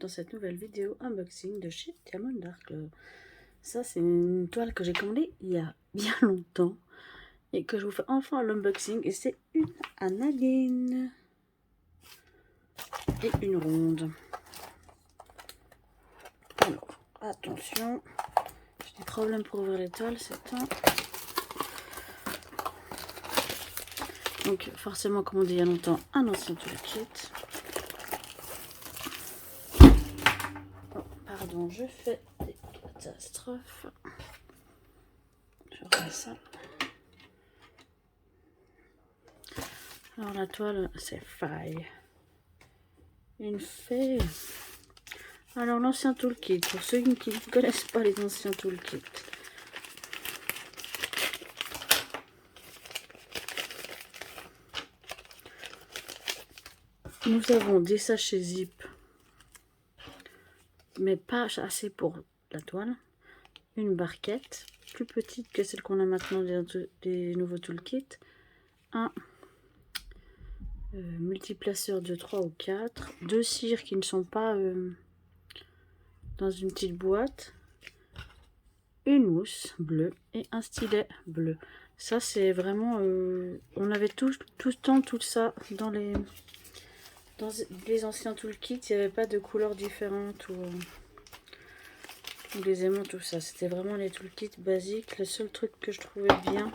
dans cette nouvelle vidéo unboxing de chez Diamond Dark. Ça, c'est une toile que j'ai commandée il y a bien longtemps et que je vous fais enfin l'unboxing. Et c'est une analine et une ronde. Alors, attention, j'ai des problèmes pour ouvrir les toiles, c'est un... Donc, forcément, comme on dit il y a longtemps, un ancien toolkit. Oh, pardon, je fais des catastrophes. Je remets ça. Alors la toile, c'est faille. Une fée. Alors l'ancien toolkit, pour ceux qui ne connaissent pas les anciens toolkits. Nous avons des sachets zip, mais pas assez pour la toile. Une barquette, plus petite que celle qu'on a maintenant des nouveaux toolkits. Un multiplaceur de 3 ou 4. Deux cires qui ne sont pas dans une petite boîte. Une mousse bleue et un stylet bleu. Ça c'est vraiment... on avait tout le temps tout ça dans les anciens toolkits. Il n'y avait pas de couleurs différentes ou des aimants, tout ça. C'était vraiment les toolkits basiques. Le seul truc que je trouvais bien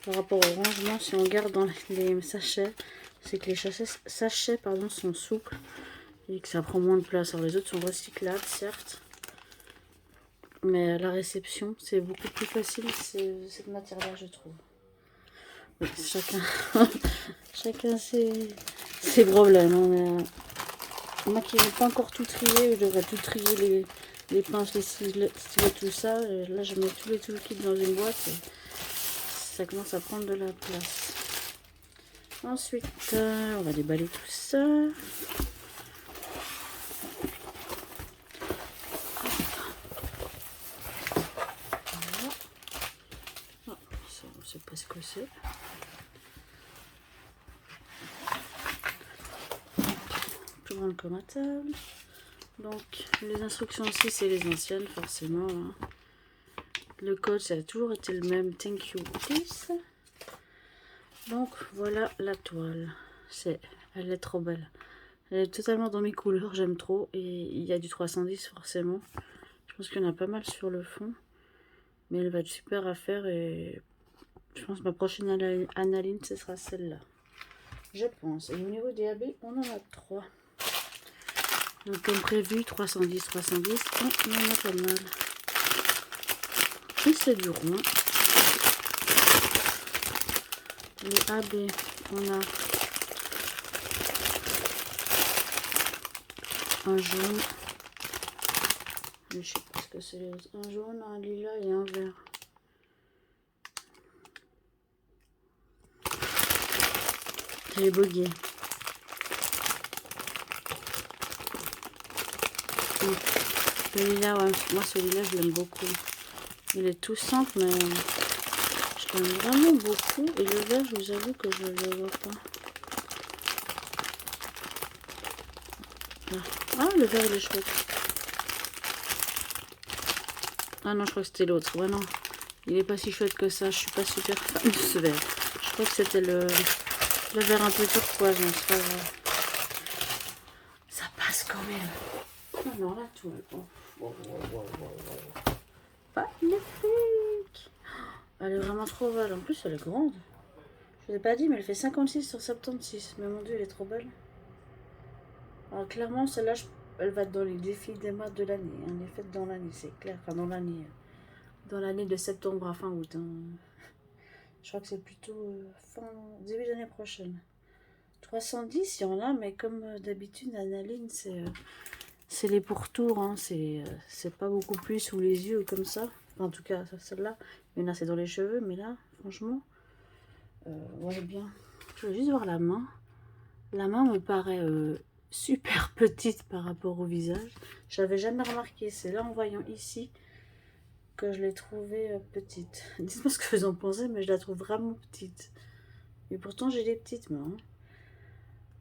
par rapport au rangement, si on regarde dans les sachets, c'est que les sachets sont souples et que ça prend moins de place. Alors les autres sont recyclables, certes, mais à la réception, c'est beaucoup plus facile cette matière-là, je trouve. Oui, chacun ses problèmes. Hein, mais moi qui n'ai pas encore tout trié, je devrais tout trier les pinces, les stylets, tout ça. Et là, je mets tous les toolkits dans une boîte et ça commence à prendre de la place. Ensuite, on va déballer tout ça. On sait pas ce que c'est. Plus grande que ma table. Donc, les instructions aussi, c'est les anciennes, forcément. Hein. Le code, ça a toujours été le même. Thank you, please. Donc, voilà la toile. Elle est trop belle. Elle est totalement dans mes couleurs, j'aime trop. Et il y a du 310, forcément. Je pense qu'il y en a pas mal sur le fond. Mais elle va être super à faire et... Je pense que ma prochaine analine, ce sera celle-là. Je pense. Et au niveau des AB, on en a 3. Donc comme prévu, 310, 310. On en a pas mal. Et c'est du rond. Les AB, on a un jaune. Je sais pas ce que c'est les autres. Un jaune, un lilas et un vert. J'ai bugué. Celui-là, ouais, moi celui-là je l'aime beaucoup. Il est tout simple, mais je l'aime vraiment beaucoup. Et le vert, je vous avoue que je ne le vois pas. Ah, le vert il est chouette. Ah non, je crois que c'était l'autre. Ouais, non, il est pas si chouette que ça. Je suis pas super fan de ce vert. Je crois que c'était le vert un peu turquoise, mais c'est pas grave. Ça passe quand même. Ah non, la toile. Oh. Magnifique. Elle est vraiment trop belle. En plus, elle est grande. Je vous ai pas dit, mais elle fait 56 sur 76. Mais mon dieu, elle est trop belle. Alors, clairement, celle-là, elle va être dans les défis des maths de l'année. Hein. Elle est faite dans l'année, c'est clair. Enfin, dans l'année de septembre à fin août. Hein. Je crois que c'est plutôt début d'année prochaine. 310, il y en a, mais comme d'habitude, analine, c'est les pourtours. Hein. C'est pas beaucoup plus sous les yeux comme ça. Enfin, en tout cas, celle-là. Mais là, c'est dans les cheveux. Mais là, franchement, ouais, bien. Je veux juste voir la main. La main me paraît super petite par rapport au visage. Je n'avais jamais remarqué. C'est là, en voyant ici, que je l'ai trouvée petite. Dites-moi ce que vous en pensez, mais je la trouve vraiment petite. Et pourtant, j'ai des petites mains.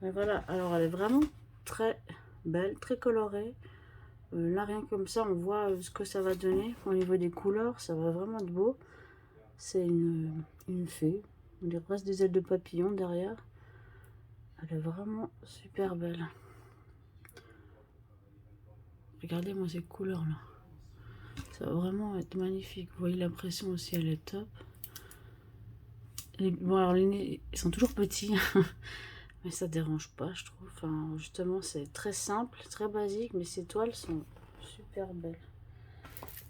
Mais voilà, alors elle est vraiment très belle, très colorée. Là, rien comme ça, on voit ce que ça va donner. Au niveau des couleurs, ça va vraiment être beau. C'est une fée. On dirait presque des ailes de papillon derrière. Elle est vraiment super belle. Regardez-moi ces couleurs-là. Ça va vraiment être magnifique. Vous voyez, l'impression aussi, elle est top. Bon, alors les nez, ils sont toujours petits. Mais ça dérange pas, je trouve. Enfin, justement, c'est très simple, très basique. Mais ces toiles sont super belles.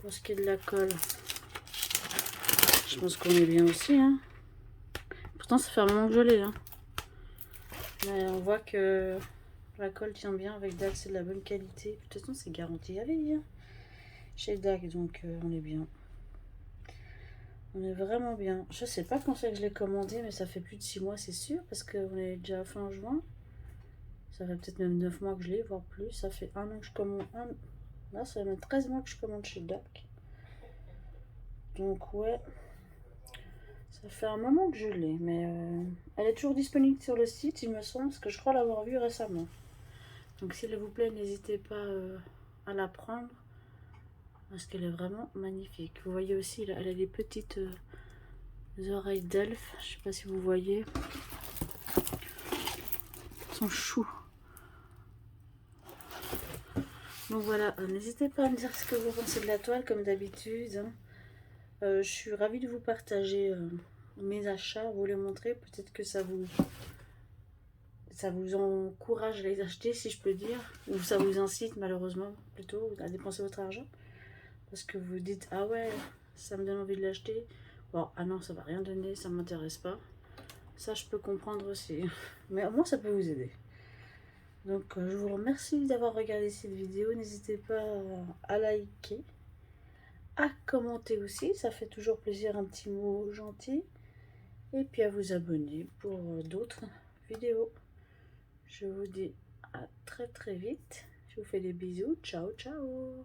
Pour ce qui est de la colle, je pense qu'on est bien aussi. Hein. Pourtant, ça fait un moment que je l'ai. Hein. Mais on voit que la colle tient bien avec DAC, c'est de la bonne qualité. De toute façon, c'est garanti à vie. Hein. Chez DAC, donc on est bien. On est vraiment bien. Je sais pas quand c'est que je l'ai commandé, mais ça fait plus de 6 mois, c'est sûr, parce qu'on est déjà fin juin. Ça fait peut-être même 9 mois que je l'ai, voire plus. Ça fait 1 an que je commande. Là, ça fait même 13 mois que je commande chez DAC. Donc, ouais. Ça fait un moment que je l'ai, mais elle est toujours disponible sur le site, il me semble, parce que je crois l'avoir vue récemment. Donc, s'il vous plaît, n'hésitez pas à la prendre, parce qu'elle est vraiment magnifique. Vous voyez aussi, là, elle a des petites oreilles d'elfe, je sais pas si vous voyez. Son chou. Donc voilà, n'hésitez pas à me dire ce que vous pensez de la toile, comme d'habitude. Hein. Je suis ravie de vous partager mes achats, vous les montrer. Peut-être que ça vous encourage à les acheter, si je peux dire. Ou ça vous incite, malheureusement, plutôt, à dépenser votre argent. Parce que vous dites, ah ouais, ça me donne envie de l'acheter. Bon, ah non, ça va rien donner, ça m'intéresse pas. Ça, je peux comprendre aussi. Mais au moins, ça peut vous aider. Donc, je vous remercie d'avoir regardé cette vidéo. N'hésitez pas à liker, à commenter aussi. Ça fait toujours plaisir, un petit mot gentil. Et puis à vous abonner pour d'autres vidéos. Je vous dis à très très vite. Je vous fais des bisous. Ciao, ciao.